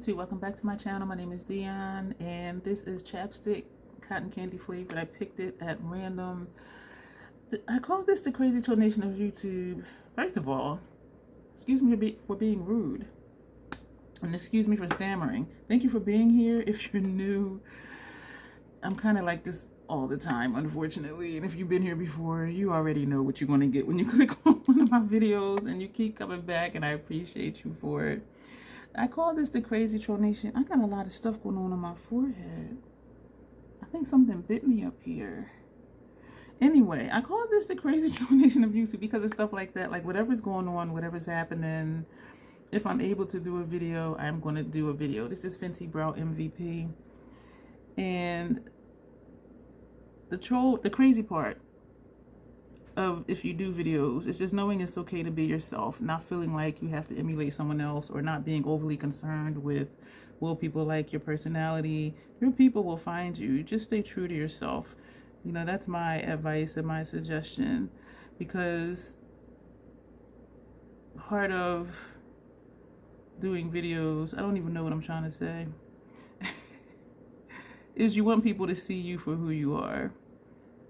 YouTube, welcome back to my channel. My name is Dion and this is chapstick cotton candy flavored. I picked it at random. I call this the crazy tornation of YouTube. First of all, excuse me for being rude and excuse me for stammering. Thank you for being here. If you're new, I'm kind of like this all the time, unfortunately, and if you've been here before, you already know what you're going to get when you click on one of my videos, and you keep coming back, and I appreciate you for it. I call this the crazy tornation. I got a lot of stuff going on my forehead. I think something bit me up here. Anyway, I call this the crazy tornation of YouTube because of stuff like that. Like whatever's going on, whatever's happening, if I'm able to do a video, I'm going to do a video. This is Fenty Brow MVP. And the crazy part of if you do videos, it's just knowing it's okay to be yourself, not feeling like you have to emulate someone else, or not being overly concerned with, will people like your personality? Your people will find you. Just stay true to yourself. You know, that's my advice and my suggestion, because part of doing videos, I don't even know what I'm trying to say, is you want people to see you for who you are.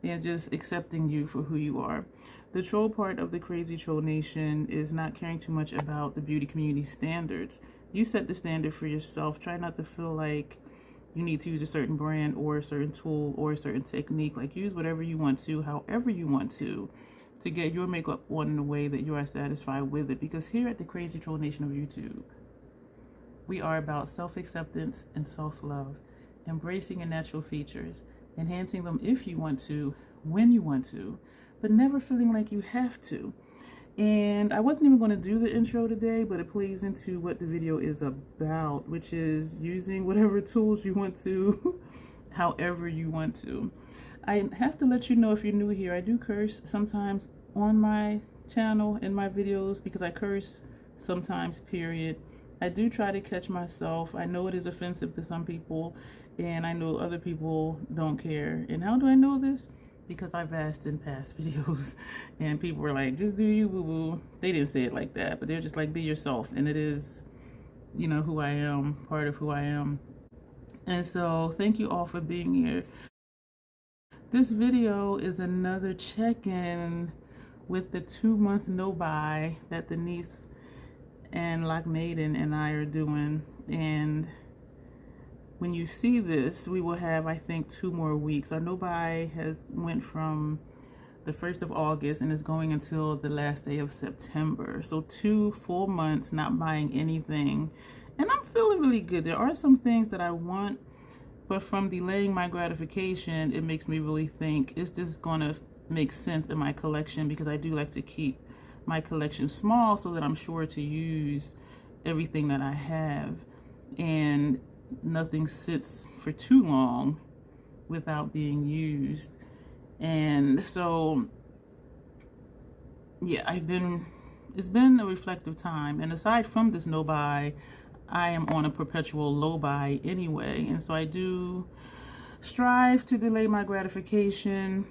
And just accepting you for who you are. The troll part of the crazy troll nation is not caring too much about the beauty community standards. You set the standard for yourself. Try not to feel like you need to use a certain brand or a certain tool or a certain technique. Like, use whatever you want to, however you want to get your makeup on in a way that you are satisfied with it. Because here at the crazy troll nation of YouTube, we are about self-acceptance and self-love, embracing your natural features, enhancing them if you want to, when you want to, but never feeling like you have to. And I wasn't even going to do the intro today, but it plays into what the video is about, which is using whatever tools you want to, however you want to. I have to let you know, if you're new here, I do curse sometimes on my channel, in my videos, because I curse sometimes, period. I do try to catch myself. I know it is offensive to some people, and I know other people don't care. And how do I know this? Because I've asked in past videos, and people were like, just do you, boo-boo. They didn't say it like that, but they're just like, be yourself. And it is, you know, who I am, part of who I am. And so thank you all for being here. This video is another check-in with the 2-month no-buy that Denise and Lock Maiden and I are doing. And when you see this, we will have, I think, 2 more weeks. Our no-buy has went from the 1st of August and is going until the last day of September. So 2 full months not buying anything. And I'm feeling really good. There are some things that I want, but from delaying my gratification, it makes me really think, is this gonna make sense in my collection? Because I do like to keep my collection small so that I'm sure to use everything that I have, and nothing sits for too long without being used. And so yeah, it's been a reflective time, and aside from this no buy, I am on a perpetual low buy anyway, and so I do strive to delay my gratification,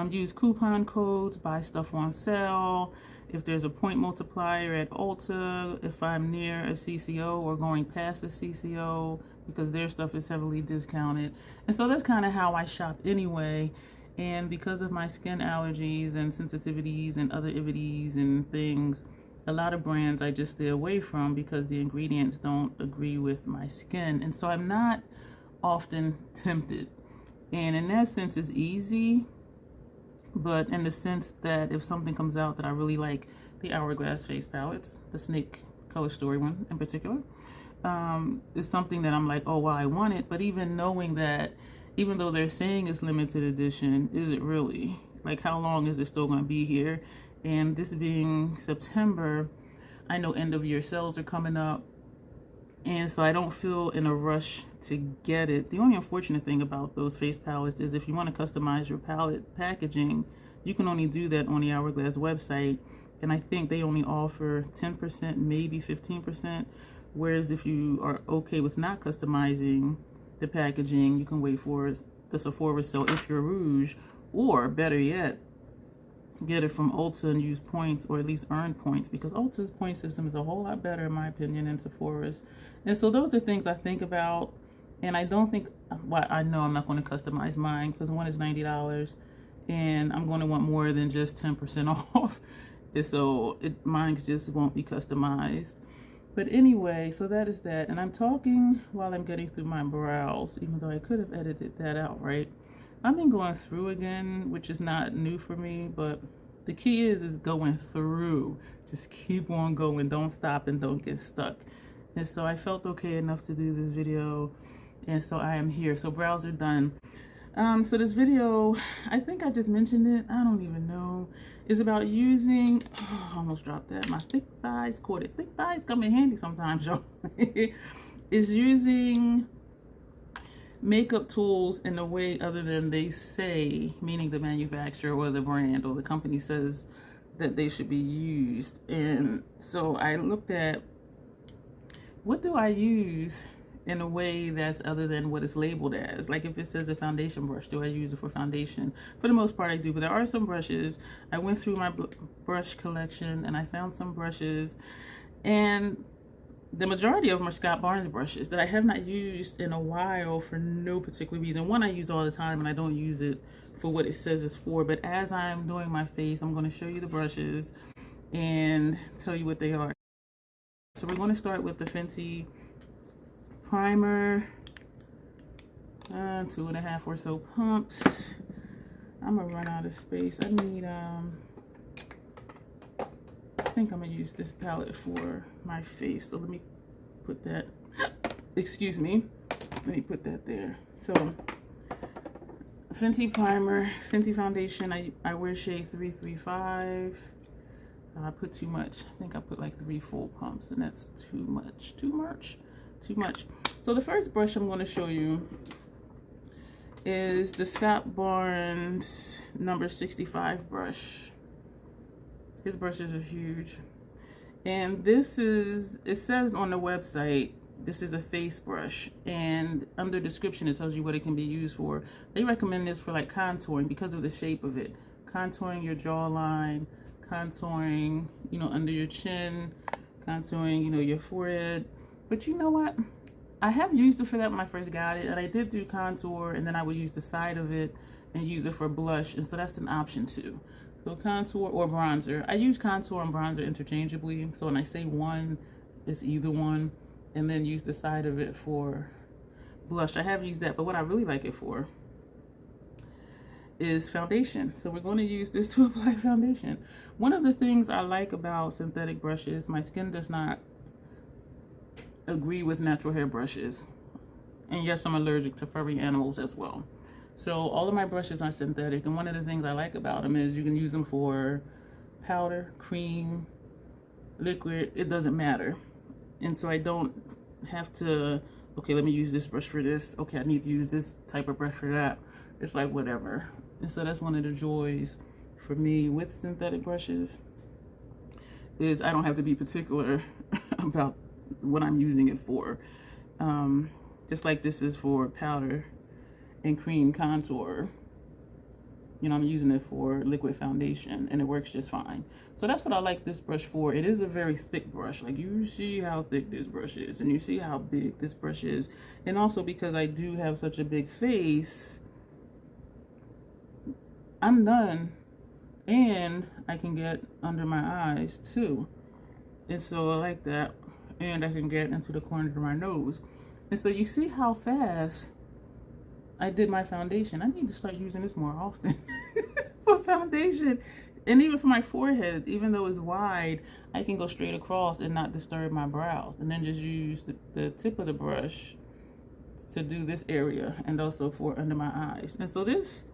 use coupon codes, buy stuff on sale. If there's a point multiplier at Ulta, if I'm near a CCO or going past a CCO, because their stuff is heavily discounted. And so that's kind of how I shop anyway. And because of my skin allergies and sensitivities and other ivities and things, a lot of brands I just stay away from because the ingredients don't agree with my skin. And so I'm not often tempted. And in that sense, it's easy. But in the sense that if something comes out that I really like, the Hourglass face palettes, the Snake Color Story one in particular, is something that I'm like, oh, well, I want it. But even knowing that, even though they're saying it's limited edition, is it really? Like, how long is it still going to be here? And this being September, I know end of year sales are coming up. And so I don't feel in a rush to get it. The only unfortunate thing about those face palettes is if you want to customize your palette packaging, you can only do that on the Hourglass website. And I think they only offer 10%, maybe 15%. Whereas if you are okay with not customizing the packaging, you can wait for the Sephora sale if you're Rouge. Or better yet, get it from Ulta and use points, or at least earn points, because Ulta's point system is a whole lot better in my opinion than Sephora's. And so those are things I think about, and I don't think, well, I know I'm not going to customize mine because one is $90 and I'm going to want more than just 10% off. And so mine just won't be customized. But anyway, so that is that. And I'm talking while I'm getting through my brows, even though I could have edited that out, right? I've been going through again, which is not new for me, but the key is going through. Just keep on going, don't stop and don't get stuck. And so I felt okay enough to do this video, and so I am here. So brows are done. So this video, I think I just mentioned it, I don't even know, is about using, oh, I almost dropped that, my thick thighs corded. Thick thighs come in handy sometimes, y'all. Is using makeup tools in a way other than they say, meaning the manufacturer or the brand or the company says that they should be used. And so I looked at, what do I use in a way that's other than what it's labeled as? Like if it says a foundation brush, do I use it for foundation? For the most part I do, but there are some brushes. I went through my brush collection and I found some brushes, and the majority of them are Scott Barnes brushes that I have not used in a while for no particular reason. One I use all the time and I don't use it for what it says it's for, but as I'm doing my face, I'm going to show you the brushes and tell you what they are. So we're going to start with the Fenty primer, 2.5 or so pumps. I'm gonna run out of space. I need I think I'm gonna use this palette for my face, so let me put that, excuse me, let me put that there. So Fenty primer, Fenty foundation, I wear shade 335. I put too much. I think I put like 3 full pumps, and that's too much. So the first brush I'm going to show you is the Scott Barnes number 65 brush. His brushes are huge. And this is, it says on the website, this is a face brush, and under description it tells you what it can be used for. They recommend this for like contouring because of the shape of it. Contouring your jawline, contouring, you know, under your chin, contouring, you know, your forehead. But you know what? I have used it for that when I first got it, and I did do contour, and then I would use the side of it and use it for blush, and so that's an option too. So contour or bronzer. I use contour and bronzer interchangeably, so when I say one, it's either one, and then use the side of it for blush. I have used that, but what I really like it for is foundation. So we're going to use this to apply foundation. One of the things I like about synthetic brushes, my skin does not agree with natural hair brushes, and yes, I'm allergic to furry animals as well. So all of my brushes are synthetic, and one of the things I like about them is you can use them for powder, cream, liquid, it doesn't matter. And so I don't have to, okay, let me use this brush for this, okay, I need to use this type of brush for that. It's like whatever. And so that's one of the joys for me with synthetic brushes, is I don't have to be particular about what I'm using it for. Just like this is for powder and cream contour, you know, I'm using it for liquid foundation, and it works just fine. So that's what I like this brush for. It is a very thick brush. Like, you see how thick this brush is, and you see how big this brush is. And also because I do have such a big face, I'm done, and I can get under my eyes too. And so I like that. And I can get into the corner of my nose. And so you see how fast I did my foundation. I need to start using this more often for foundation. And even for my forehead, even though it's wide, I can go straight across and not disturb my brows. And then just use the tip of the brush to do this area, and also for under my eyes. And so this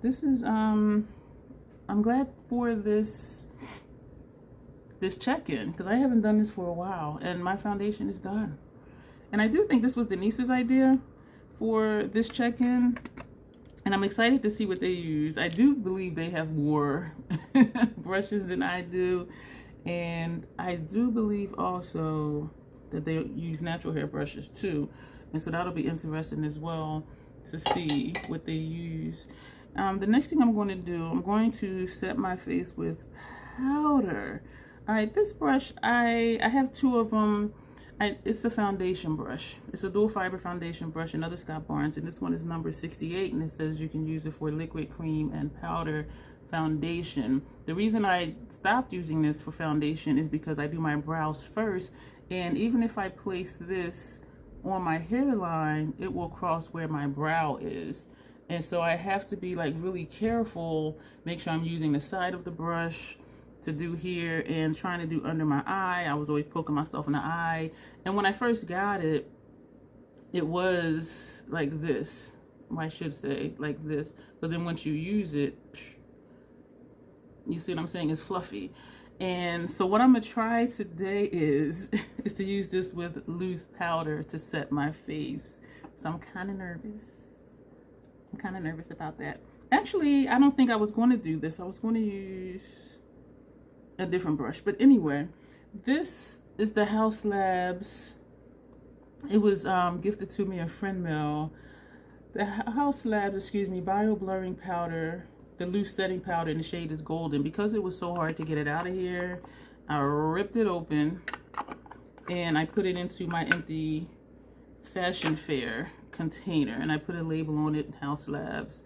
is, I'm glad for this check-in, because I haven't done this for a while, and my foundation is done. And I do think this was Denise's idea for this check-in, and I'm excited to see what they use. I do believe they have more brushes than I do, and I do believe also that they use natural hair brushes too, and so that'll be interesting as well to see what they use. The next thing I'm going to do, I'm going to set my face with powder. All right, this brush, I have two of them. It's a foundation brush. It's a dual fiber foundation brush, another Scott Barnes, and this one is number 68, and it says you can use it for liquid, cream, and powder foundation. The reason I stopped using this for foundation is because I do my brows first, and even if I place this on my hairline, it will cross where my brow is. And so I have to be like really careful, make sure I'm using the side of the brush to do here and trying to do under my eye. I was always poking myself in the eye. And when I first got it, it was like this. I should say like this. But then once you use it, you see what I'm saying? It's fluffy. And so what I'm gonna try today is to use this with loose powder to set my face. So I'm kind of nervous. I'm kind of nervous about that. Actually, I don't think I was going to do this. I was going to use a different brush. But anyway, this is the Haus Labs. It was gifted to me a friend mail. The Haus Labs, excuse me, bio blurring powder. The loose setting powder in the shade is golden. Because it was so hard to get it out of here, I ripped it open and I put it into my empty Fashion Fair container, and I put a label on it, Haus Labs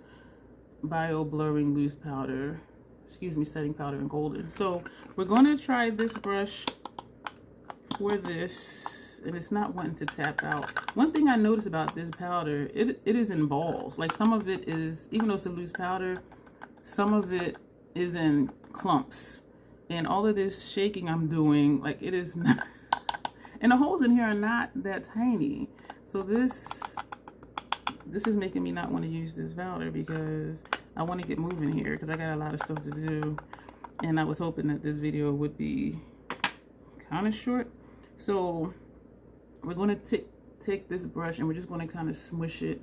bio blurring loose powder, excuse me, setting powder in golden. So we're going to try this brush for this, and it's not wanting to tap out. One thing I noticed about this powder, it is in balls. Like some of it is, even though it's a loose powder, some of it is in clumps, and all of this shaking I'm doing, like it is not, and the holes in here are not that tiny. So this is making me not want to use this powder because I want to get moving here because I got a lot of stuff to do, and I was hoping that this video would be kind of short. So we're going to take this brush and we're just going to kind of smush it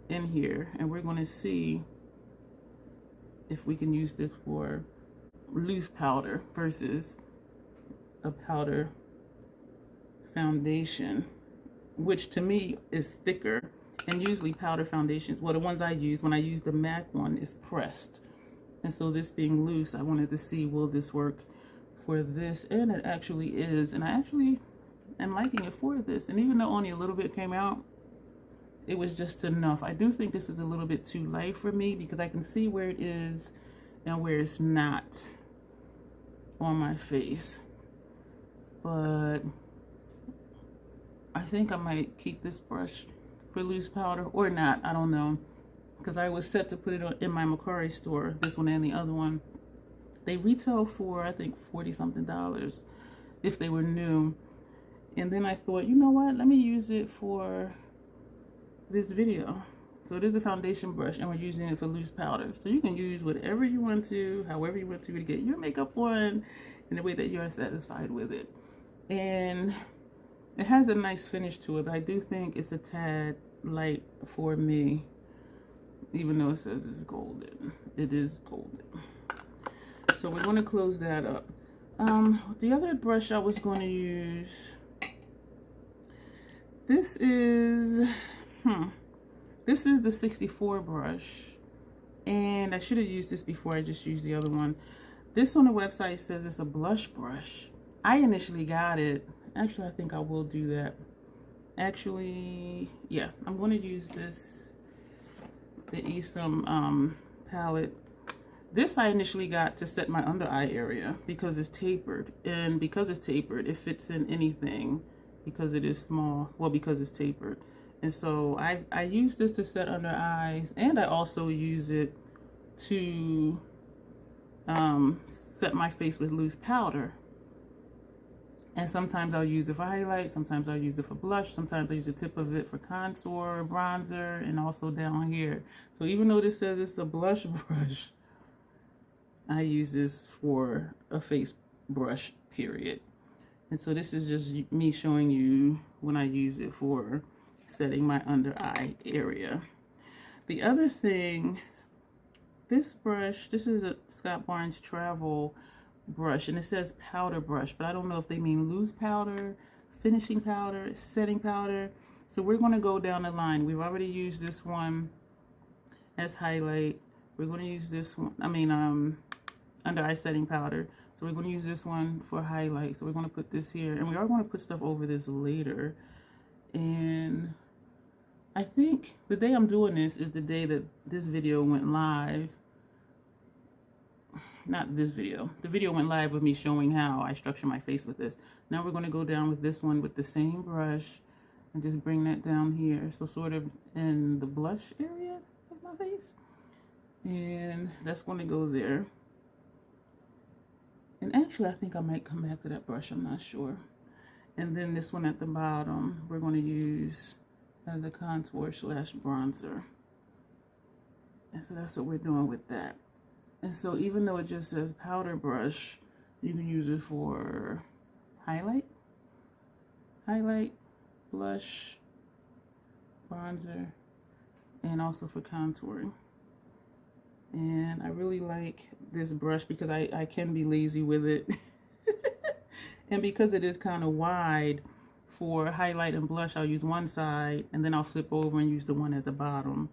in here, and we're going to see if we can use this for loose powder versus a powder foundation, which to me is thicker. And usually powder foundations, well, the ones I use, when I use the MAC one, is pressed. And so this being loose, I wanted to see, will this work for this? And it actually is. And I actually am liking it for this. And even though only a little bit came out, it was just enough. I do think this is a little bit too light for me because I can see where it is and where it's not on my face. But I think I might keep this brush for loose powder or not, I don't know, because I was set to put it in my Macari store, this one and the other one. They retail for I think $40 something if they were new. And then I thought, you know what, let me use it for this video. So it is a foundation brush and we're using it for loose powder, so you can use whatever you want to, however you want to get your makeup on in the way that you're satisfied with it. And it has a nice finish to it, but I do think it's a tad light for me, even though it says it's golden. It is golden. So we're going to close that up. The other brush I was going to use, this is the 64 brush, and I should have used this before I just used the other one. This on the website says it's a blush brush. I initially got it. Actually, I think I will do that. Actually, yeah, I'm going to use this, the Esum palette. This I initially got to set my under eye area because it's tapered. And because it's tapered, it fits in anything because it is small. Well, because it's tapered. And so I use this to set under eyes, and I also use it to set my face with loose powder. And sometimes I'll use it for highlight, sometimes I'll use it for blush, sometimes I use the tip of it for contour, bronzer, and also down here. So even though this says it's a blush brush, I use this for a face brush, period. And so this is just me showing you when I use it for setting my under eye area. The other thing, this brush, this is a Scott Barnes Travel brush, and it says powder brush, but I don't know if they mean loose powder, finishing powder, setting powder. So we're going to go down the line. We've already used this one as highlight. We're going to use this one, under eye setting powder. So we're going to use this one for highlight. So we're going to put this here, and we are going to put stuff over this later. And I think the day I'm doing this is the day that this video went live. Not this video. The video went live with me showing how I structure my face with this. Now we're going to go down with this one with the same brush and just bring that down here. So sort of in the blush area of my face. And that's going to go there. And actually, I think I might come back to that brush. I'm not sure. And then this one at the bottom, we're going to use as a contour slash bronzer. And so that's what we're doing with that. And so even though it just says powder brush, you can use it for highlight, blush, bronzer, and also for contouring. And I really like this brush because I can be lazy with it. And because it is kind of wide for highlight and blush, I'll use one side and then I'll flip over and use the one at the bottom.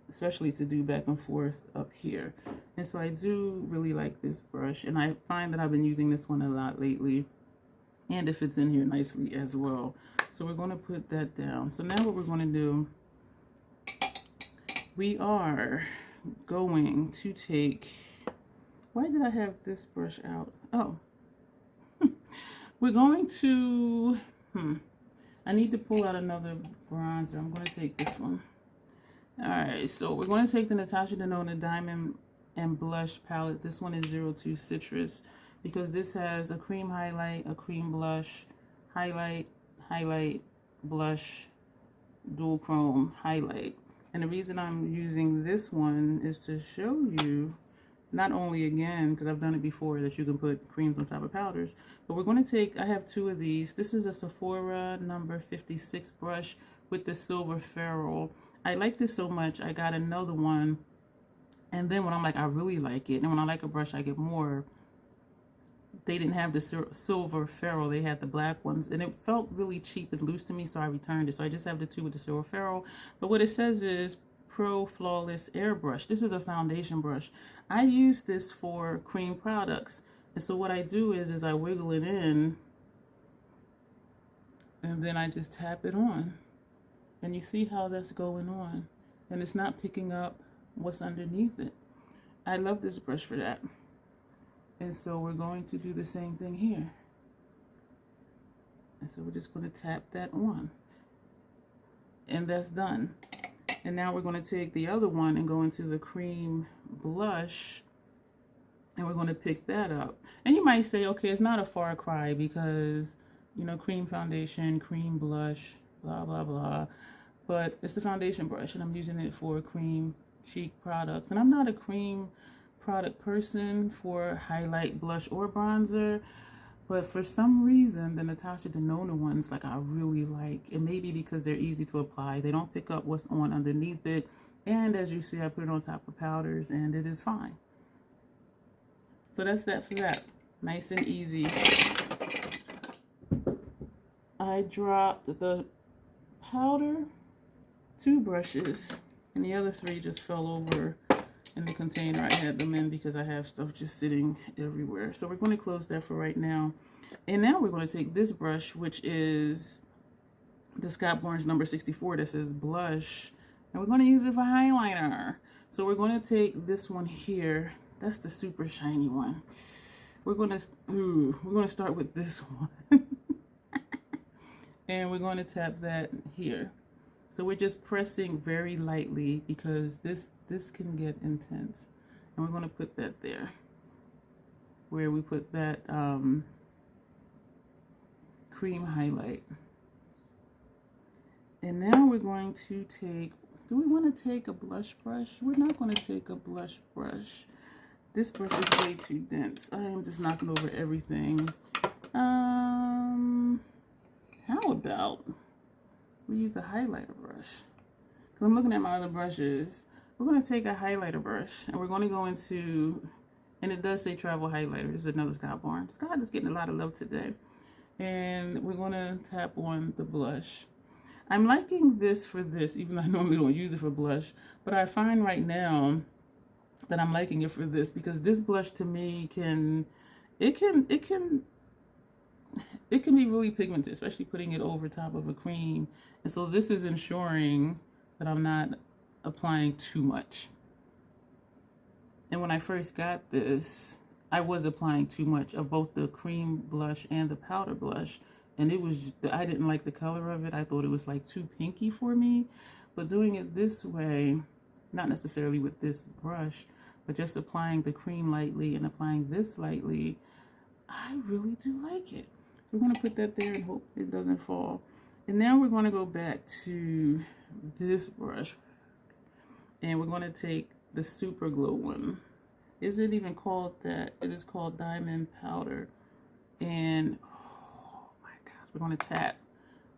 Especially to do back and forth up here. And so I do really like this brush, and I find that I've been using this one a lot lately, and it fits in here nicely as well. So we're going to put that down. So now what we're going to do, we are going to take, why did I have this brush out? Oh, we're going to, I need to pull out another bronzer. I'm going to take this one. Alright, so we're going to take the Natasha Denona Diamond and Blush palette. This one is 02 Citrus because this has a cream highlight, a cream blush, highlight, blush, dual chrome highlight. And the reason I'm using this one is to show you, not only again, because I've done it before, that you can put creams on top of powders, but we're going to take, I have two of these. This is a Sephora number 56 brush with the silver ferrule. I like this so much, I got another one, and then when I'm like, I really like it, and when I like a brush, I get more. They didn't have the silver ferrule, they had the black ones, and it felt really cheap and loose to me, so I returned it. So I just have the two with the silver ferrule. But what it says is Pro Flawless Airbrush. This is a foundation brush. I use this for cream products, and so what I do is I wiggle it in, and then I just tap it on. And you see how that's going on. And it's not picking up what's underneath it. I love this brush for that. And so we're going to do the same thing here. And so we're just going to tap that on. And that's done. And now we're going to take the other one and go into the cream blush. And we're going to pick that up. And you might say, okay, it's not a far cry because, you know, cream foundation, cream blush, blah, blah, blah. But it's a foundation brush, and I'm using it for cream chic products. And I'm not a cream product person for highlight, blush, or bronzer. But for some reason, the Natasha Denona ones, like, I really like. And maybe because they're easy to apply. They don't pick up what's on underneath it. And as you see, I put it on top of powders, and it is fine. So that's that for that. Nice and easy. I dropped the powder, 2 brushes, and the other 3 just fell over in the container I had them in because I have stuff just sitting everywhere. So we're going to close that for right now. And now we're going to take this brush, which is the Scott Burns number 64 that says blush, and we're going to use it for eyeliner. So we're going to take this one here. That's the super shiny one. We're going to start with this one. And we're going to tap that here. So we're just pressing very lightly because this can get intense. And we're going to put that there where we put that cream highlight. And now we're going to take, do we want to take a blush brush? We're not going to take a blush brush. This brush is way too dense. I am just knocking over everything. How about we use a highlighter brush? Because I'm looking at my other brushes. We're going to take a highlighter brush and we're going to go into, and it does say travel highlighter. This is another Scott Burns. Scott is getting a lot of love today. And we're going to tap on the blush. I'm liking this for this, even though I normally don't use it for blush. But I find right now that I'm liking it for this because this blush to me can be really pigmented, especially putting it over top of a cream. And so this is ensuring that I'm not applying too much. And when I first got this, I was applying too much of both the cream blush and the powder blush. And it was, I didn't like the color of it. I thought it was like too pinky for me. But doing it this way, not necessarily with this brush, but just applying the cream lightly and applying this lightly, I really do like it. We're going to put that there and hope it doesn't fall. And now we're going to go back to this brush. And we're going to take the Super Glow one. Is it even called that? It is called Diamond Powder. And oh my gosh, we're going to tap.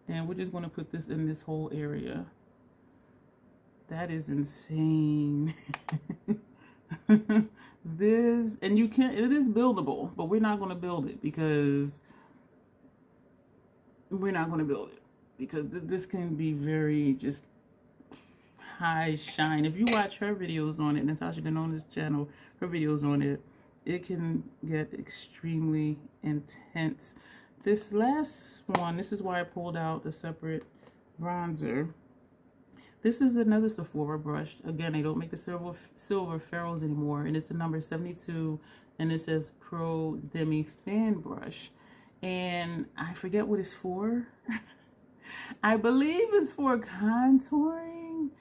And we're just going to put this in this whole area. That is insane. This, and you can, it is buildable, but we're not going to build it because this can be very just high shine. If you watch her videos on it, Natasha Denona's channel, her videos on it, it can get extremely intense. This last one, this is why I pulled out a separate bronzer. This is another Sephora brush. Again, they don't make the silver ferrules anymore, and it's the number 72, and it says Pro Demi Fan Brush. And I forget what it's for. I believe it's for contouring.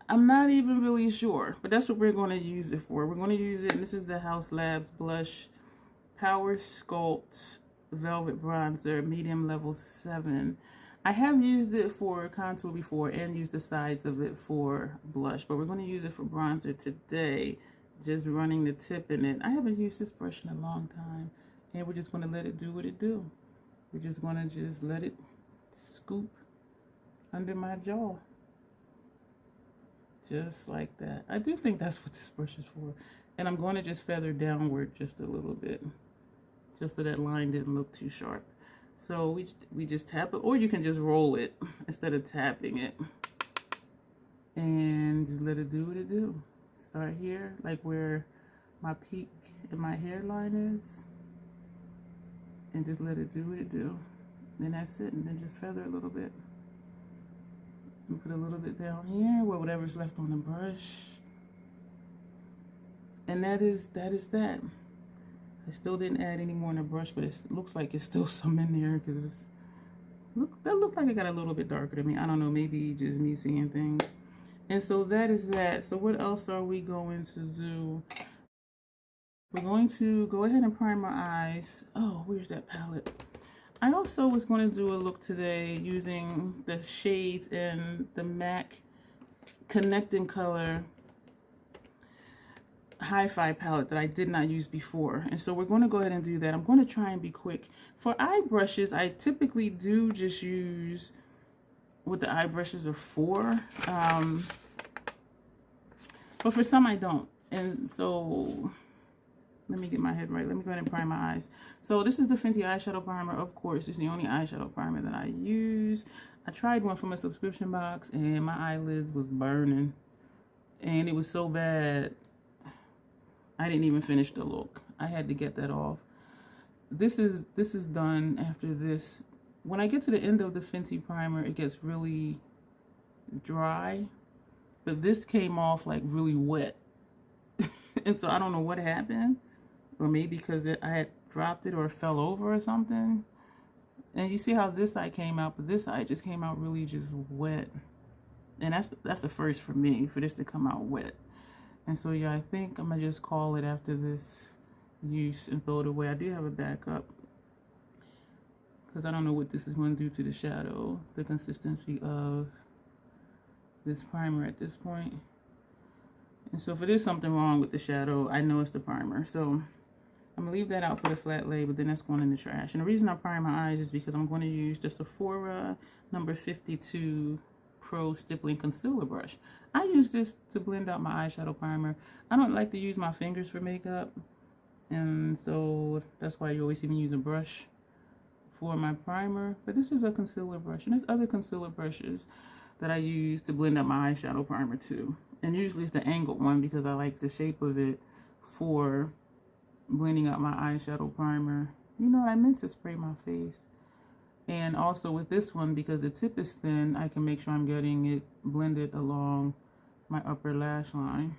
I'm not even really sure, but that's what we're going to use it for. We're going to use it, and this is the Haus Labs Blush Power Sculpt Velvet Bronzer, medium level 7. I have used it for contour before and used the sides of it for blush, but we're going to use it for bronzer today, just running the tip in it. I haven't used this brush in a long time, and we're just going to let it do what it do. We're just going to just let it scoop under my jaw. Just like that. I do think that's what this brush is for. And I'm going to just feather downward just a little bit, just so that line didn't look too sharp. So we just tap it, or you can just roll it instead of tapping it. And just let it do what it do. Start here, like where my peak and my hairline is. And just let it do what it do. Then that's it, and then just feather a little bit. And put a little bit down here, where whatever's left on the brush. And that is that. I still didn't add any more in the brush, but it looks like it's still some in there because that looked like it got a little bit darker to me. I don't know, maybe just me seeing things. And so that is that. So what else are we going to do? We're going to go ahead and prime our eyes. Oh, where's that palette? I also was going to do a look today using the shades in the MAC Connecting Color Hi-Fi palette that I did not use before. And so we're going to go ahead and do that. I'm going to try and be quick. For eye brushes, I typically do just use what the eye brushes are for. But for some I don't. And so let me get my head right. Let me go ahead and prime my eyes. So this is the Fenty eyeshadow primer. Of course, it's the only eyeshadow primer that I use. I tried one from a subscription box and my eyelids was burning. And it was so bad, I didn't even finish the look. I had to get that off. This is done after this. When I get to the end of the Fenty primer, it gets really dry. But this came off like really wet. And so I don't know what happened. Or maybe because I had dropped it or fell over or something. And you see how this side came out, but this side just came out really just wet. And that's the first for me, for this to come out wet. And so yeah, I think I'm gonna just call it after this use and throw it away. I do have a backup because I don't know what this is going to do to the shadow, the consistency of this primer at this point. And so if it is something wrong with the shadow, I know it's the primer. So I'm gonna leave that out for the flat lay, but then that's going in the trash. And the reason I prime my eyes is because I'm going to use the Sephora number 52 Pro Stippling Concealer Brush. I use this to blend out my eyeshadow primer. I don't like to use my fingers for makeup, and so that's why you always see me use a brush for my primer. But this is a concealer brush, and there's other concealer brushes that I use to blend up my eyeshadow primer too. And usually it's the angled one because I like the shape of it for blending up my eyeshadow primer. You know what, I meant to spray my face. And also with this one, because the tip is thin, I can make sure I'm getting it blended along my upper lash line.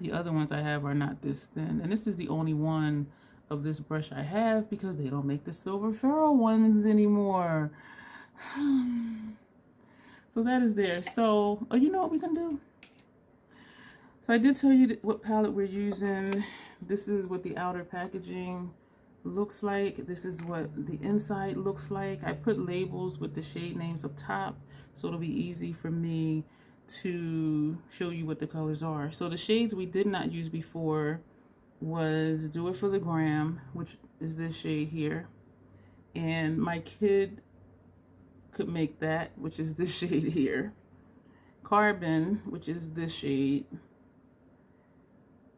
The other ones I have are not this thin. And this is the only one of this brush I have because they don't make the silver ferrule ones anymore. So that is there. So, oh, you know what we can do? So I did tell you what palette we're using. This is what the outer packaging looks like. This is what the inside looks like. I put labels with the shade names up top, so it'll be easy for me to show you what the colors are. So the shades we did not use before was Do It For The Gram, which is this shade here. And my kid could make that, which is this shade here. Carbon, which is this shade.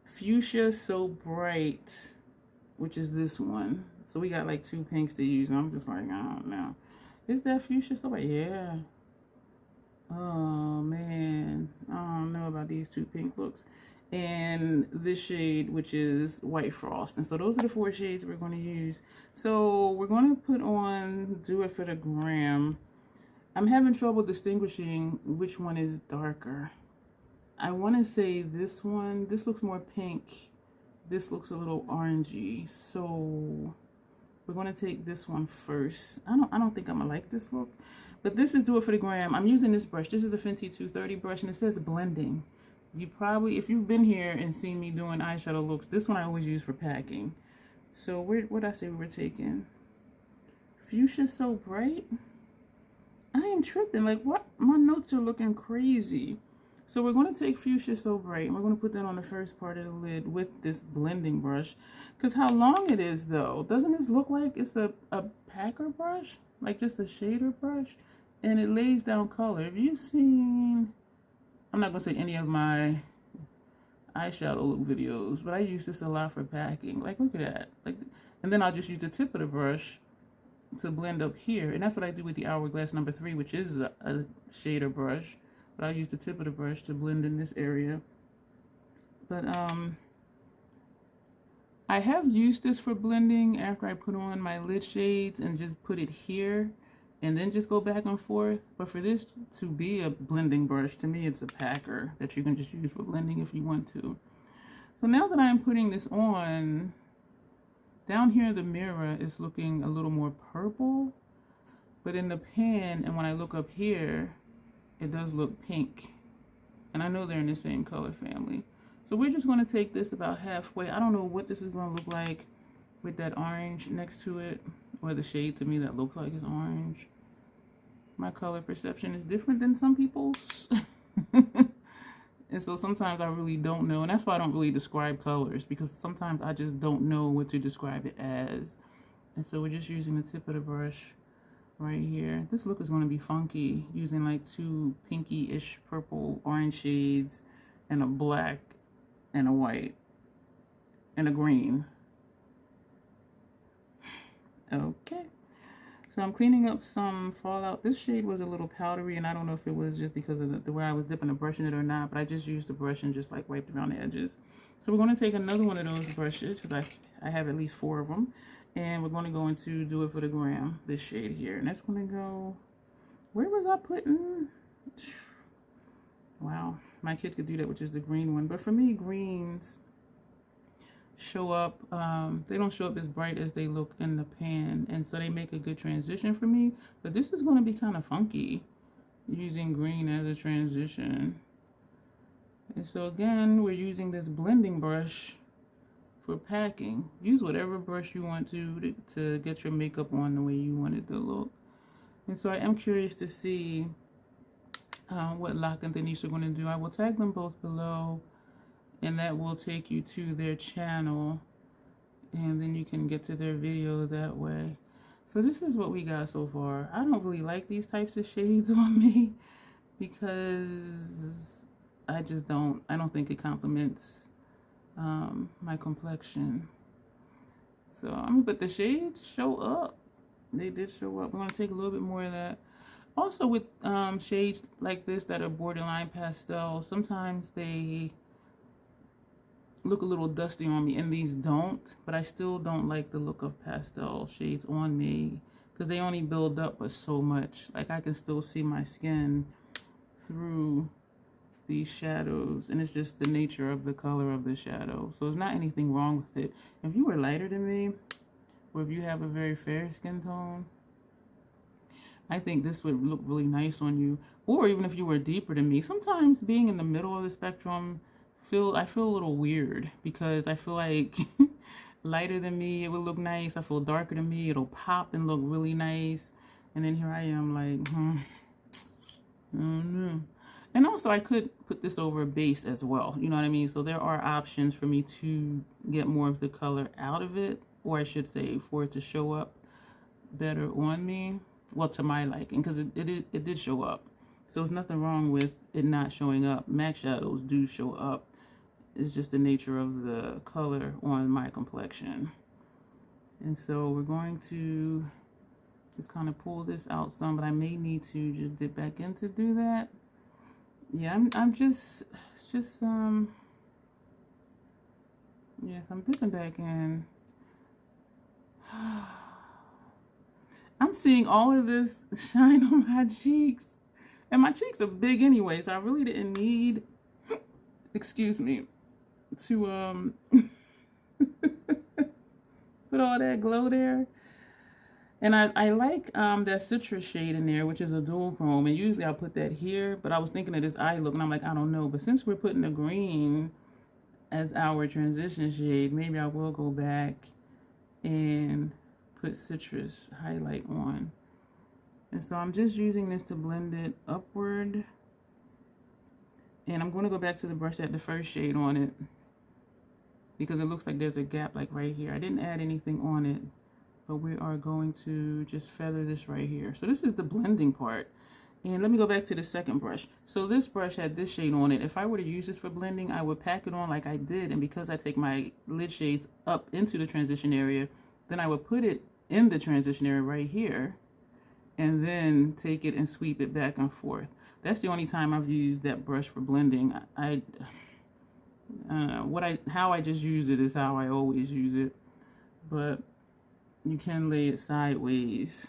Fuchsia So Bright, which is this one. So we got like 2 pinks to use, and I'm just like, I don't know. Is that Fuchsia So Bright? Yeah. Oh man, I don't know about these 2 pink looks. And this shade, which is White Frost. And so those are the 4 shades we're going to use. So we're going to put on Do It For The Gram. I'm having trouble distinguishing which one is darker. I want to say this one. This looks more pink. This looks a little orangey. So we're going to take this one first. I don't think I'm going to like this look. But this is Do It For The Gram. I'm using this brush. This is a Fenty 230 brush, and it says blending. You probably, if you've been here and seen me doing eyeshadow looks, this one I always use for packing. So what did I say we were taking? Fuchsia So Bright? I am tripping. Like, what? My notes are looking crazy. So we're going to take Fuchsia So Bright, and we're going to put that on the first part of the lid with this blending brush. Because how long it is, though. Doesn't this look like it's a packer brush? Like just a shader brush? And it lays down color. Have you seen... I'm not going to say any of my eyeshadow look videos, but I use this a lot for packing. Like, look at that. Like, and then I'll just use the tip of the brush to blend up here. And that's what I do with the Hourglass number 3, which is a shader brush. But I use the tip of the brush to blend in this area. But I have used this for blending after I put on my lid shades and just put it here and then just go back and forth. But for this to be a blending brush, to me it's a packer that you can just use for blending if you want to. So now that I'm putting this on, down here the mirror is looking a little more purple, but in the pan and when I look up here, it does look pink. And I know they're in the same color family. So we're just going to take this about halfway. I don't know what this is going to look like with that orange next to it, or the shade to me that looks like it's orange. My color perception is different than some people's. And so sometimes I really don't know. And that's why I don't really describe colors, because sometimes I just don't know what to describe it as. And so we're just using the tip of the brush right here. This look is going to be funky, using like 2 pinky-ish purple orange shades and a black and a white and a green. Okay, so I'm cleaning up some fallout. This shade was a little powdery, and I don't know if it was just because of the way I was dipping the brush in it or not, but I just used the brush and just like wiped around the edges. So we're going to take another one of those brushes, because I have at least 4 of them, and we're going to go into Do It For The Gram, this shade here. And that's going to go, where was I putting? Wow, my kid could do that, which is the green one. But for me, greens show up, they don't show up as bright as they look in the pan, and so they make a good transition for me. But this is going to be kind of funky using green as a transition. And so again, we're using this blending brush for packing. Use whatever brush you want to get your makeup on the way you want it to look. And so I am curious to see what Locke and Denise are going to do. I will tag them both below, and that will take you to their channel, and then you can get to their video that way. So this is what we got so far. I don't really like these types of shades on me because I don't think it complements my complexion. So I'm gonna put the shades show up. They did show up. We're going to take a little bit more of that. Also with shades like this that are borderline pastel, sometimes they look a little dusty on me, and these don't, but I still don't like the look of pastel shades on me because they only build up but so much. Like I can still see my skin through these shadows, and it's just the nature of the color of the shadow. So there's not anything wrong with it. If you were lighter than me, or if you have a very fair skin tone, I think this would look really nice on you. Or even if you were deeper than me, sometimes being in the middle of the spectrum, I feel a little weird because I feel like lighter than me, it would look nice. I feel darker than me, it'll pop and look really nice. And then here I am like, I don't know. And also I could put this over a base as well. You know what I mean? So there are options for me to get more of the color out of it. Or I should say for it to show up better on me. Well, to my liking, because it did show up. So there's nothing wrong with it not showing up. MAC shadows do show up. It's just the nature of the color on my complexion. And so we're going to just kind of pull this out some, but I may need to just dip back in to do that. Yeah, it's just yes, I'm dipping back in. I'm seeing all of this shine on my cheeks. And my cheeks are big anyway, so I really didn't need, excuse me, to put all that glow there. And I like that citrus shade in there, which is a dual chrome. And usually I'll put that here, but I was thinking of this eye look, and I'm like, I don't know. But since we're putting the green as our transition shade, maybe I will go back and put citrus highlight on. And so I'm just using this to blend it upward. And I'm going to go back to the brush that had the first shade on it, because it looks like there's a gap like right here. I didn't add anything on it, but we are going to just feather this right here. So this is the blending part. And let me go back to the second brush. So this brush had this shade on it. If I were to use this for blending, I would pack it on like I did. And because I take my lid shades up into the transition area, then I would put it in the transition area right here, and then take it and sweep it back and forth. That's the only time I've used that brush for blending. I don't know, how I just use it is how I always use it. But you can lay it sideways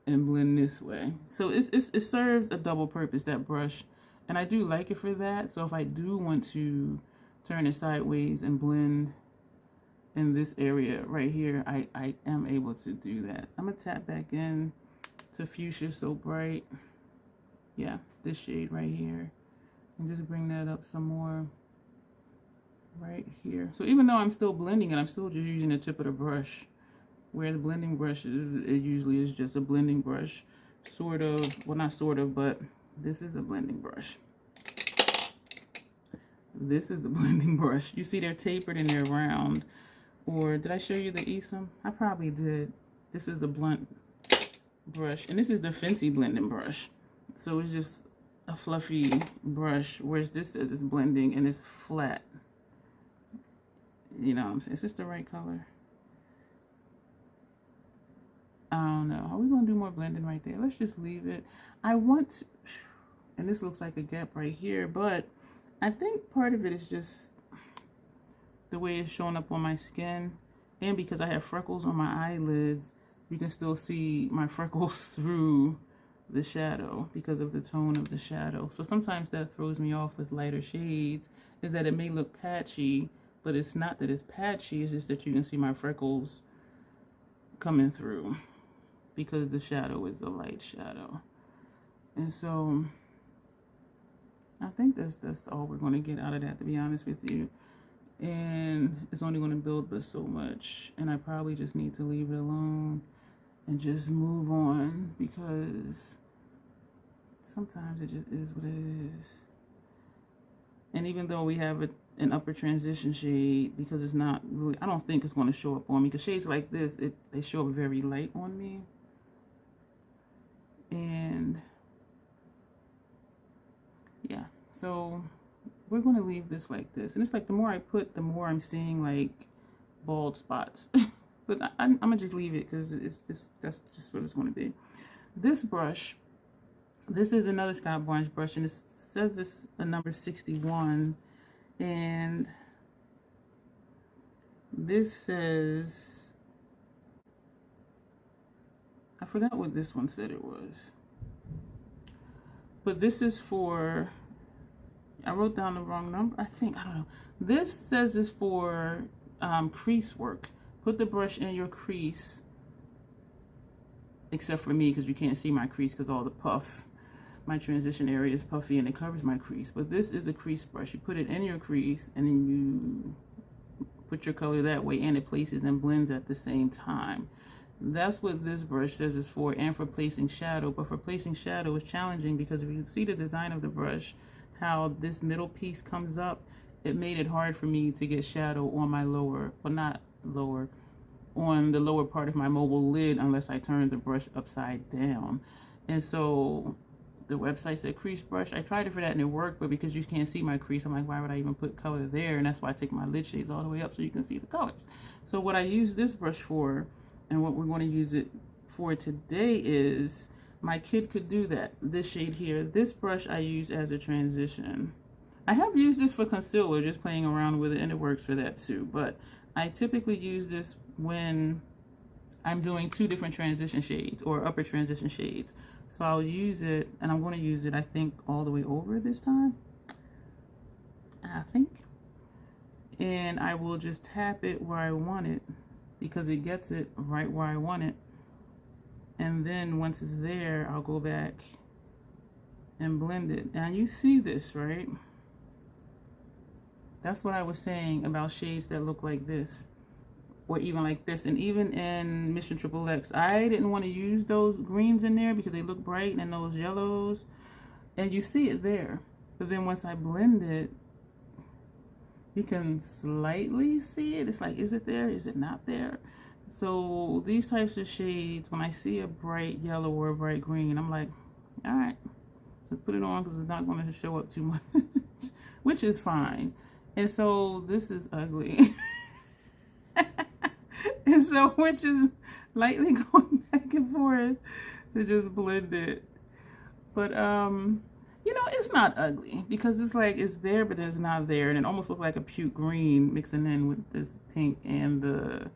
and blend this way. So it serves a double purpose, that brush. And I do like it for that. So if I do want to turn it sideways and blend in this area right here, I am able to do that. I'm gonna tap back in to Fuchsia So Bright. Yeah, this shade right here. And just bring that up some more right here. So even though I'm still blending it, I'm still just using the tip of the brush. Where the blending brush is, it usually is just a blending brush. Sort of, well not sort of, but this is a blending brush. This is a blending brush. You see they're tapered and they're round. Or did I show you the Esum? I probably did. This is the blunt brush. And this is the Fenty blending brush. So it's just a fluffy brush. Whereas this says it's blending and it's flat. You know what I'm saying? Is this the right color? I don't know. Are we going to do more blending right there? Let's just leave it. I want to, and this looks like a gap right here, but I think part of it is just the way it's showing up on my skin. And because I have freckles on my eyelids, you can still see my freckles through the shadow because of the tone of the shadow. So sometimes that throws me off with lighter shades, is that it may look patchy, but it's not that it's patchy, it's just that you can see my freckles coming through because the shadow is a light shadow. And so I think that's all we're going to get out of that, to be honest with you. And it's only going to build but so much, and I probably just need to leave it alone and just move on, because sometimes it just is what it is. And even though we have an upper transition shade, because it's not really, I don't think it's going to show up on me, because shades like this, they show up very light on me. And yeah, so we're going to leave this like this. And it's like the more I put, the more I'm seeing like bald spots. but I'm gonna just leave it because that's just what it's going to be. This brush, this is another Scott Barnes brush, and it says this a number 61, and this says, I forgot what this one said it was, but this is for, I wrote down the wrong number, I think, I don't know. This says it's for crease work. Put the brush in your crease, except for me because you can't see my crease because all the puff, my transition area is puffy and it covers my crease. But this is a crease brush. You put it in your crease and then you put your color that way, and it places and blends at the same time. That's what this brush says is for, and for placing shadow. But for placing shadow is challenging because if you see the design of the brush, how this middle piece comes up, it made it hard for me to get shadow on my lower, well not lower, on the lower part of my mobile lid unless I turned the brush upside down. And so the website said crease brush. I tried it for that and it worked, but because you can't see my crease, I'm like, why would I even put color there? And that's why I take my lid shades all the way up so you can see the colors. So what I use this brush for, and what we're going to use it for today, is my kid could do that. This shade here, this brush I use as a transition. I have used this for concealer, just playing around with it, and it works for that too. But I typically use this when I'm doing two different transition shades or upper transition shades. So I'll use it, and I'm going to use it, I think, all the way over this time. I think. And I will just tap it where I want it because it gets it right where I want it. And then once it's there, I'll go back and blend it. Now you see this, right? That's what I was saying about shades that look like this, or even like this. And even in Mission XXX, I didn't want to use those greens in there because they look bright, and those yellows, and you see it there. But then once I blend it, you can slightly see it. It's like, is it there? Is it not there? So these types of shades, when I see a bright yellow or a bright green, I'm like, all right, let's put it on because it's not going to show up too much, which is fine. And so this is ugly. And so we're just lightly going back and forth to just blend it. But, you know, it's not ugly because it's like, it's there, but it's not there. And it almost looks like a puke green mixing in with this pink and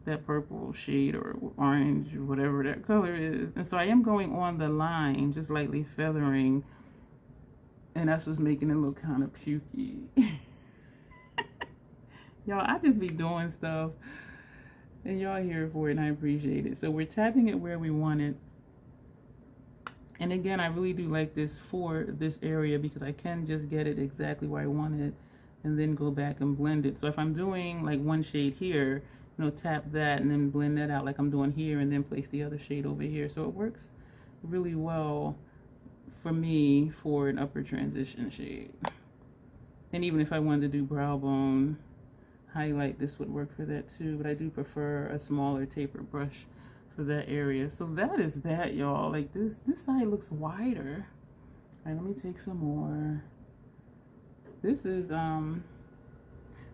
that purple shade or orange or whatever that color is. And so I am going on the line, just lightly feathering. And that's what's making it look kind of pukey. Y'all, I just be doing stuff, and y'all here for it, and I appreciate it. So we're tapping it where we want it. And again, I really do like this for this area because I can just get it exactly where I want it and then go back and blend it. So if I'm doing like one shade here, you know, tap that and then blend that out like I'm doing here, and then place the other shade over here. So it works really well for me for an upper transition shade. And even if I wanted to do brow bone highlight, this would work for that too, but I do prefer a smaller taper brush for that area. So that is that, y'all. Like this side looks wider. All right, let me take some more. This is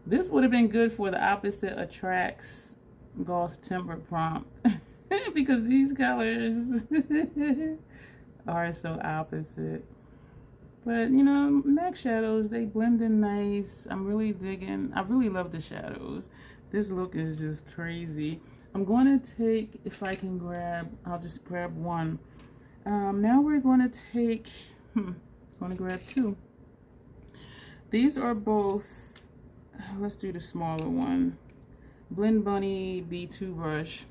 this would have been good for the opposite attracts Goth Timber prompt because these colors are so opposite. But, you know, MAC shadows, they blend in nice. I'm really digging. I really love the shadows. This look is just crazy. I'm going to take, if I can grab, I'll just grab one. Now we're going to take, going to grab two. These are both, let's do the smaller one. Blend Bunny B2 brush.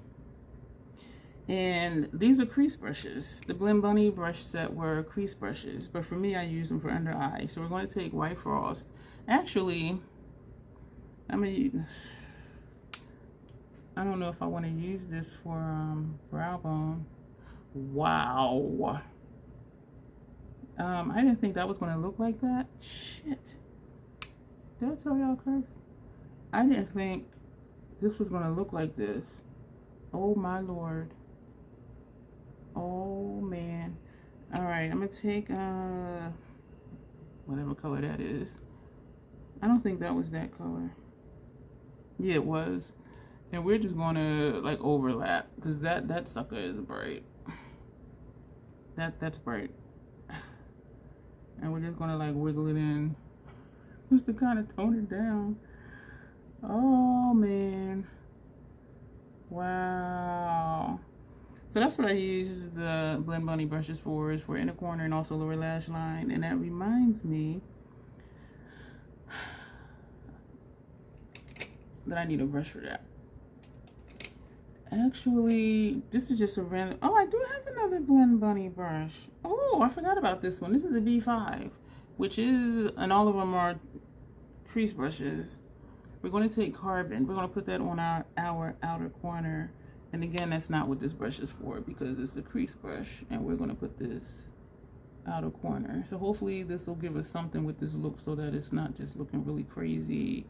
And these are crease brushes. The Blend Bunny brush set were crease brushes, but for me, I use them for under eye. So we're going to take White Frost. Actually, I don't know if I want to use this for brow bone. Wow. I didn't think that was going to look like that. Shit. Did I tell y'all curse? I didn't think this was going to look like this. Oh my Lord. Oh man. Alright, I'm gonna take whatever color that is. I don't think that was that color. Yeah, it was. And we're just gonna like overlap because that sucker is bright. That's bright. And we're just gonna like wiggle it in just to kind of tone it down. Oh man. Wow. So that's what I use the Blend Bunny brushes for, is for inner corner and also lower lash line. And that reminds me that I need a brush for that. Actually, this is just a random. Oh, I do have another Blend Bunny brush. Oh, I forgot about this one. This is a B5, which is, and all of them are crease brushes. We're going to take carbon. We're going to put that on our outer corner. And again, that's not what this brush is for because it's a crease brush. And we're going to put this outer corner. So hopefully this will give us something with this look so that it's not just looking really crazy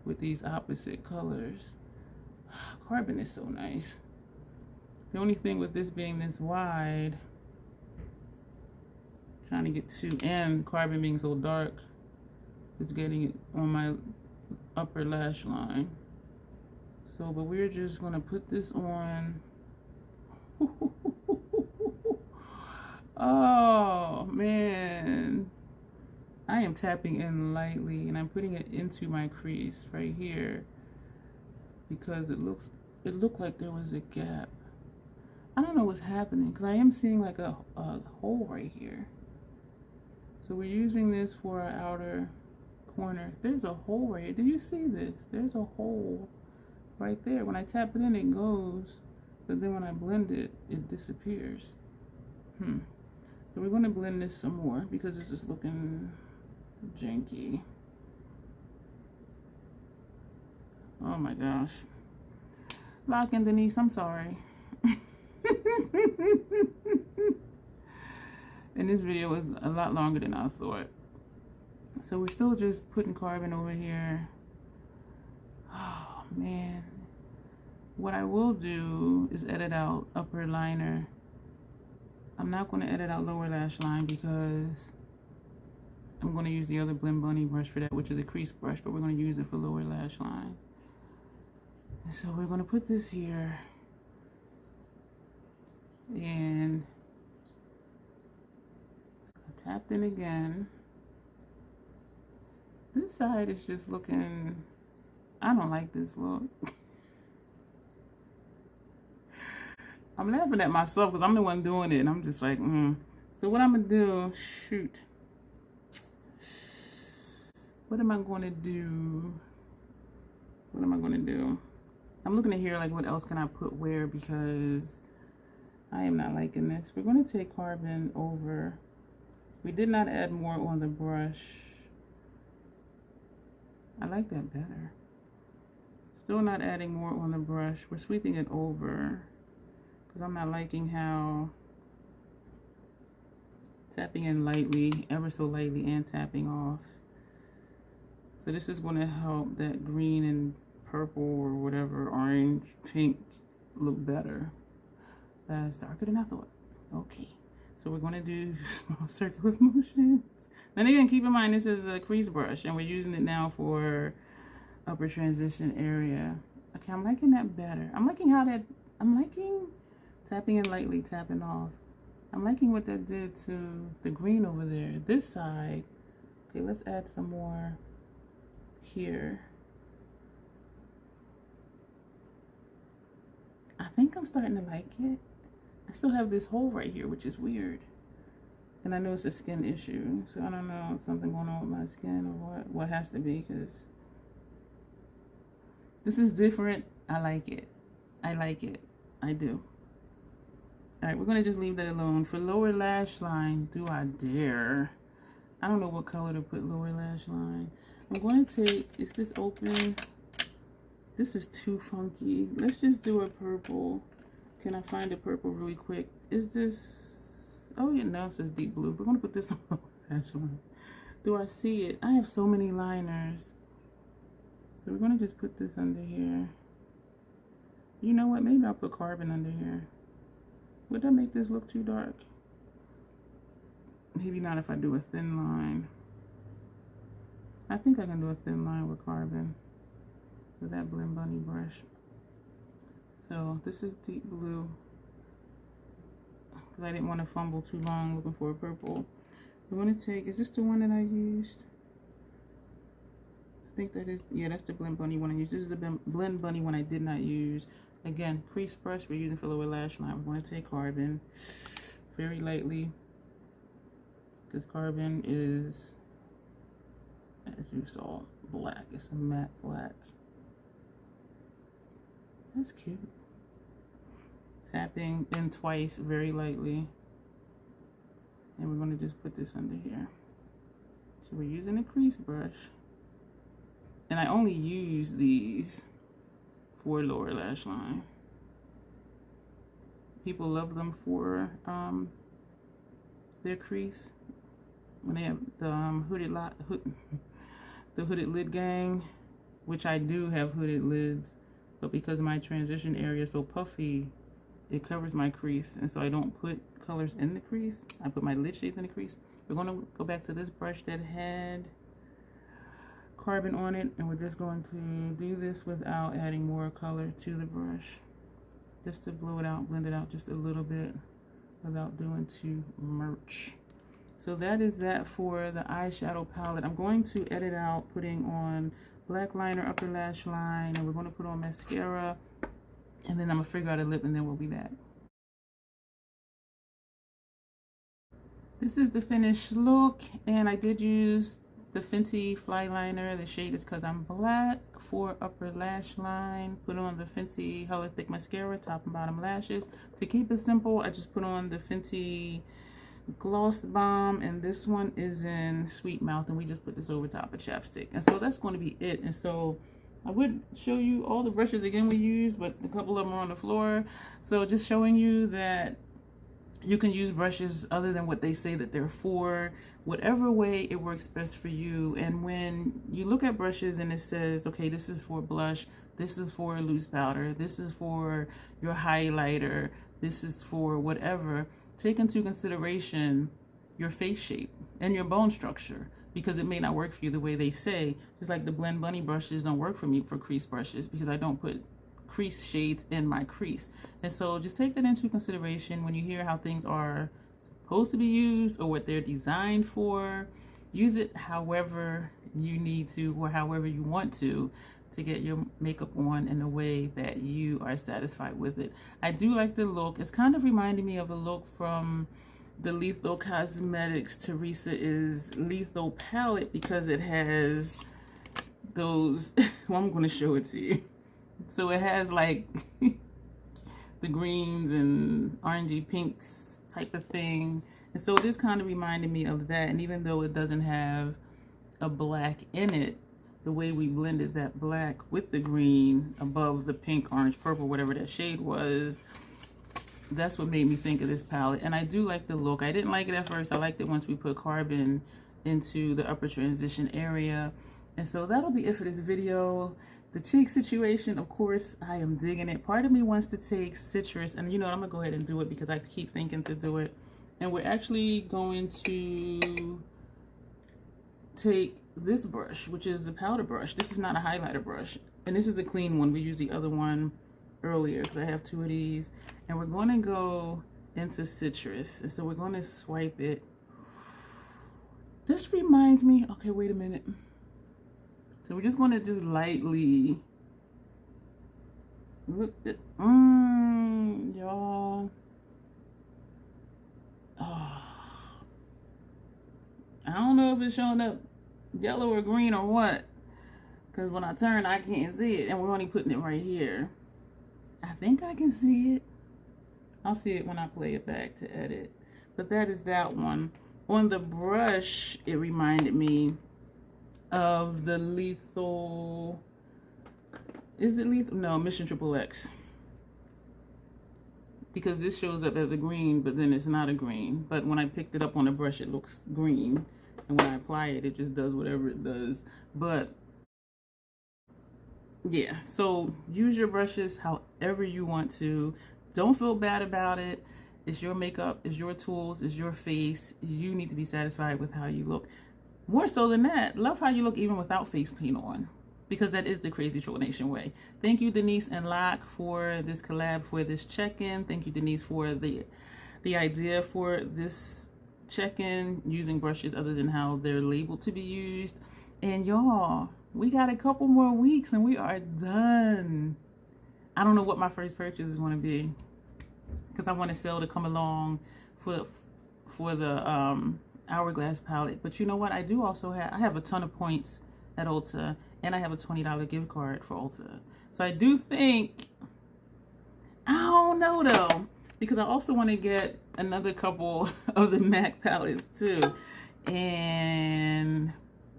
with these opposite colors. Carbon is so nice. The only thing with this being this wide, trying to get to, and carbon being so dark, is getting it on my upper lash line. So, but we're just gonna put this on. Oh man, I am tapping in lightly and I'm putting it into my crease right here because it looked like there was a gap. I don't know what's happening because I am seeing like a hole right here. So we're using this for our outer corner. There's a hole right here. Do you see this? There's a hole right there. When I tap it in, it goes, but then when I blend it, it disappears. So we're going to blend this some more because this is looking janky. Oh my gosh. Lock and Denise, I'm sorry. And this video was a lot longer than I thought. So we're still just putting carbon over here. Oh man. What I will do is edit out upper liner. I'm not going to edit out lower lash line because I'm going to use the other Blend Bunny brush for that, which is a crease brush, but we're going to use it for lower lash line. And so we're going to put this here. And I tapped in again. This side is just looking, I don't like this look. I'm laughing at myself because I'm the one doing it and I'm just like, So what I'm gonna do, shoot. What am I gonna do? What am I gonna do? I'm looking at here like what else can I put where because I am not liking this. We're gonna take carbon over. We did not add more on the brush. I like that better. Still not adding more on the brush. We're sweeping it over because I'm not liking how tapping in lightly, ever so lightly, and tapping off. So this is going to help that green and purple or whatever, orange, pink look better. That's darker than I thought. Okay, so we're going to do small circular motions. Then again, keep in mind this is a crease brush and we're using it now for upper transition area. Okay, I'm liking that better. I'm liking tapping in lightly, tapping off. I'm liking what that did to the green over there. This side, okay, let's add some more here. I think I'm starting to like it. I still have this hole right here, which is weird. And I know it's a skin issue, so I don't know, something going on with my skin or what has to be, because this is different. I like it. I like it. I do. All right, we're gonna just leave that alone. For lower lash line, do I dare? I don't know what color to put lower lash line. I'm going to take, is this open? This is too funky. Let's just do a purple. Can I find a purple really quick? Is this, oh yeah, no, it says deep blue. We're gonna put this on lower lash line. Do I see it? I have so many liners. So we're gonna just put this under here. You know what, maybe I'll put carbon under here. Would that make this look too dark? Maybe not if I do a thin line. I think I can do a thin line with carbon with that Blend Bunny brush. So this is deep blue, because I didn't want to fumble too long looking for a purple. We're going to take, is this the one that I used? I think that is, yeah, that's the Blend Bunny one I used. This is the Blend Bunny one I did not use. Again, crease brush we're using for lower lash line. We're going to take Carbon very lightly, because Carbon is, as you saw, black. It's a matte black. That's cute. Tapping in twice very lightly. And we're going to just put this under here. So we're using a crease brush. And I only use these for lower lash line. People love them for their crease. When they have the hooded lid gang, which I do have hooded lids. But because my transition area is so puffy, it covers my crease, and so I don't put colors in the crease. I put my lid shades in the crease. We're going to go back to this brush that had Carbon on it, and we're just going to do this without adding more color to the brush, just to blow it out, blend it out just a little bit without doing too much. So that is that for the eyeshadow palette. I'm going to edit out putting on black liner, upper lash line, and we're going to put on mascara, and then I'm going to figure out a lip, and then we'll be back. This is the finished look, and I did use the Fenty Flyliner. The shade is Cause I'm Black for upper lash line. Put on the Fenty Hella Thick Mascara, top and bottom lashes. To keep it simple, I just put on the Fenty Gloss Bomb, and this one is in Sweet Mouth, and we just put this over top of chapstick. And so that's going to be it. And so I would show you all the brushes again we used, but a couple of them are on the floor. So just showing you that you can use brushes other than what they say that they're for, whatever way it works best for you. And when you look at brushes and it says, okay, this is for blush, this is for loose powder, this is for your highlighter, this is for whatever, take into consideration your face shape and your bone structure, because it may not work for you the way they say. Just like the Blend Bunny brushes don't work for me for crease brushes, because I don't put crease shades in my crease. And so just take that into consideration when you hear how things are supposed to be used or what they're designed for. Use it however you need to or however you want to get your makeup on in a way that you are satisfied with it. I do like the look. It's kind of reminding me of a look from the Lethal Cosmetics Teresa is Lethal palette, because it has those well, I'm going to show it to you. So it has like the greens and orangey pinks type of thing. And so this kind of reminded me of that. And even though it doesn't have a black in it, the way we blended that black with the green above the pink, orange, purple, whatever that shade was, that's what made me think of this palette. And I do like the look. I didn't like it at first. I liked it once we put Carbon into the upper transition area. And so that'll be it for this video. The cheek situation, of course, I am digging it. Part of me wants to take citrus, and you know what, I'm gonna go ahead and do it because I keep thinking to do it. And we're actually going to take this brush, which is a powder brush. This is not a highlighter brush, and this is a clean one. We used the other one earlier because I have two of these. And we're going to go into citrus, and so we're going to swipe it. This reminds me, okay, wait a minute. So we're just going to just lightly look at, y'all. Oh, I don't know if it's showing up yellow or green or what, because when I turn I can't see it, and we're only putting it right here. I think I can see it. I'll see it when I play it back to edit. But that is that one. On the brush, it reminded me of the Lethal, is it Lethal? No, Mission Triple X. Because this shows up as a green, but then it's not a green. But when I picked it up on the brush, it looks green. And when I apply it, it just does whatever it does. But yeah, so use your brushes however you want to. Don't feel bad about it. It's your makeup, it's your tools, it's your face. You need to be satisfied with how you look. More so than that, love how you look even without face paint on. because that is the Crazy Troll Nation way. Thank you, Denise and Locke, for this collab, for this check-in. Thank you, Denise, for the idea for this check-in using brushes other than how they're labeled to be used. And y'all, we got a couple more weeks and we are done. I don't know what my first purchase is going to be because I want a sale to come along for the Hourglass palette. But you know what? I do also have a ton of points at Ulta, and I have a $20 gift card for Ulta. So I do think, I don't know though, because I also want to get another couple of the MAC palettes too. And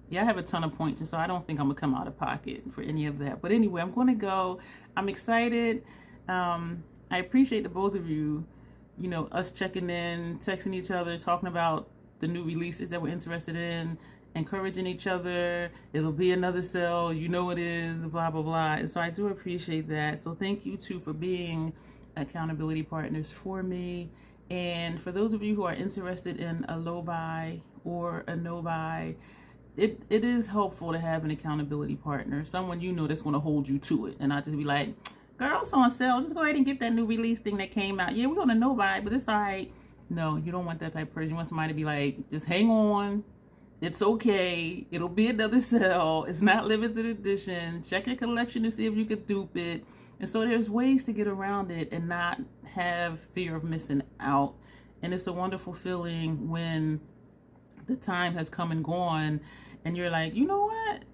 yeah, I have a ton of points, and so I don't think I'm gonna come out of pocket for any of that. But anyway, I'm gonna go. I'm excited. I appreciate the both of you, you know, us checking in, texting each other, talking about the new releases that we're interested in, encouraging each other. It'll be another sale, you know it is, blah, blah, blah. And so I do appreciate that. So thank you too for being accountability partners for me. And for those of you who are interested in a low buy or a no buy, it is helpful to have an accountability partner, someone you know that's going to hold you to it, and not just be like, girl, it's on sale, just go ahead and get that new release thing that came out. Yeah, we're going to no buy, but it's all right. No, you don't want that type of person. You want somebody to be like, just hang on. It's okay. It'll be another sale. It's not limited edition. Check your collection to see if you could dupe it. And so there's ways to get around it and not have fear of missing out. And it's a wonderful feeling when the time has come and gone and you're like, you know what?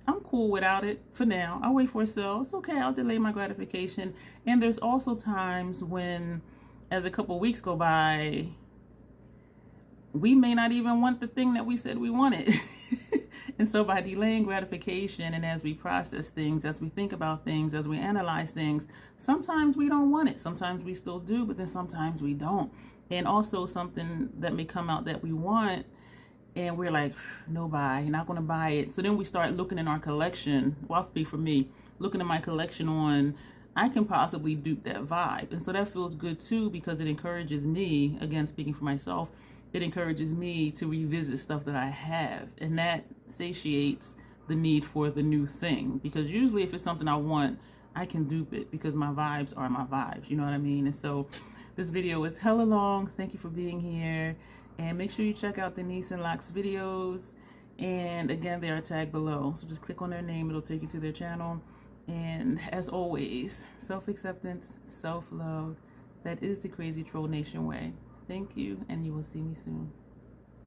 I'm cool without it for now. I'll wait for a sale. It's okay. I'll delay my gratification. And there's also times when, as a couple weeks go by, we may not even want the thing that we said we wanted. And so by delaying gratification, and as we process things, as we think about things, as we analyze things, sometimes we don't want it. Sometimes we still do, but then sometimes we don't. And also something that may come out that we want, and we're like, no buy, you're not going to buy it. So then we start looking in our collection. Well, I'll speak for me, looking at my collection on, I can possibly dupe that vibe. And so that feels good too, because it encourages me, again, speaking for myself, it encourages me to revisit stuff that I have. And that satiates the need for the new thing. Because usually if it's something I want, I can dupe it because my vibes are my vibes. You know what I mean? And so this video is hella long. Thank you for being here. And make sure you check out Denise and Locke's videos. And again, they are tagged below. So just click on their name. It'll take you to their channel. And as always, self-acceptance, self-love. That is the Crazy Troll Nation way. Thank you, and you will see me soon.